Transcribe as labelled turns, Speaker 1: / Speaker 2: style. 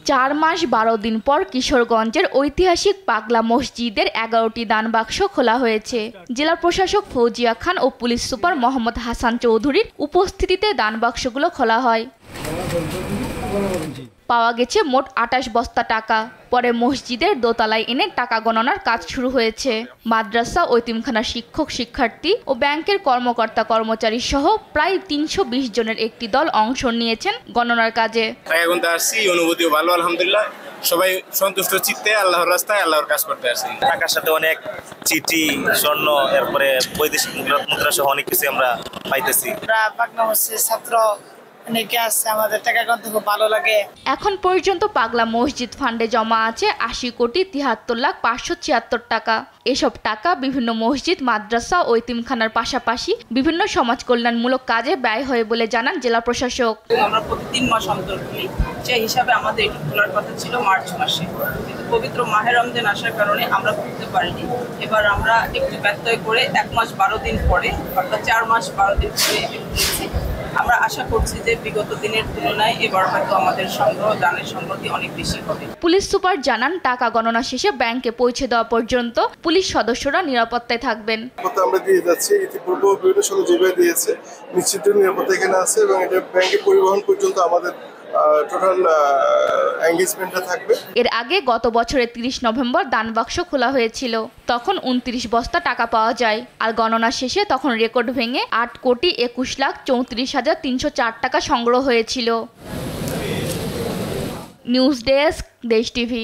Speaker 1: 4 মাস 12 দিন পর কিশোরগঞ্জের ঐতিহাসিক পাগলা মসজিদের 11টি দান বাক্স খোলা হয়েছে। জেলা প্রশাসক ফৌজিয়া খান ও পুলিশ সুপার মোহাম্মদ হাসান চৌধুরীর উপস্থিতিতে দান বাক্সগুলো খোলা হয়। পাওয়া গেছে মোট 28 বস্তা টাকা। পরে মসজিদের দোতলায় এনে টাকা গণনার কাজ শুরু হয়েছে। মাদ্রাসা ও এতিমখানার শিক্ষক শিক্ষার্থী ও ব্যাংকের কর্মকর্তা কর্মচারী সহ প্রায় 320 জনের একটি দল অংশ নিয়েছেন গণনার কাজে।
Speaker 2: অনুভূতিও ভালো, আলহামদুলিল্লাহ। সবাই সন্তুষ্ট চিত্তে আল্লাহর রাস্তায় আল্লাহর কাজ করতে আসি।
Speaker 3: টাকার সাথে অনেক চিঠি, স্বর্ণ, এরপরে বৈদেশিক মুদ্রা সহ অনেক কিছু আমরা পাইতেছি।
Speaker 4: পাগলা মসজিদের ছাত্র অনেকে আছে, আমাদের টাকা গুনতে খুব ভালো লাগে।
Speaker 1: এখন পর্যন্ত পাগলা মসজিদ ফান্ডে জমা আছে 80,73,576 টাকা। এসব টাকা বিভিন্ন মসজিদ, মাদ্রাসা ও এতিমখানার পাশাপাশি বিভিন্ন সমাজ কল্যাণমূলক কাজে ব্যয় হয় বলে জানান জেলা প্রশাসক।
Speaker 5: আমরা প্রতি 3 মাস অন্তর খুলি, সেই হিসাবে আমাদের এটি খোলার কথা ছিল মার্চ মাসে, কিন্তু পবিত্র মাহে রমজান আসার কারণে আমরা খুলতে পারিনি। এবার আমরা একটু ব্যত্যয় করে 1 মাস 12 দিন পরে, অর্থাৎ 4 মাস 12 দিন পরে এটি খুলেছি। আমরা আশা করছি যে বিগত দিনের তুলনায় এবার হয়তো আমাদের সংগ্রহ, দানের সংগ্রহটি অনেক বেশি হবে।
Speaker 1: পুলিশ সুপার জানান, টাকা গণনা শেষে ব্যাংকে পৌঁছে দেওয়া পর্যন্ত পুলিশ সদস্যরা নিরাপত্তায় থাকবেন।
Speaker 6: আমরা দিয়ে যাচ্ছি, ইতিপূর্ব বিভিন্ন সময় যেভাবে দিয়েছে নিশ্চিত নিরাপত্তা এখানে আছে এবং এটা ব্যাংকে পরিবহন পর্যন্ত আমাদের টোটাল এনগেজমেন্টটা থাকবে।
Speaker 1: এর আগে গত বছরের 30 নভেম্বর দান বাক্স খোলা হয়েছিল। তখন 29 বস্তা টাকা পাওয়া যায়। আর গণনা শেষে তখন রেকর্ড ভেঙে 8,21,34,304 টাকা সংগ্রহ হয়েছিল। নিউজ ডেস্ক, দেশ টিভি।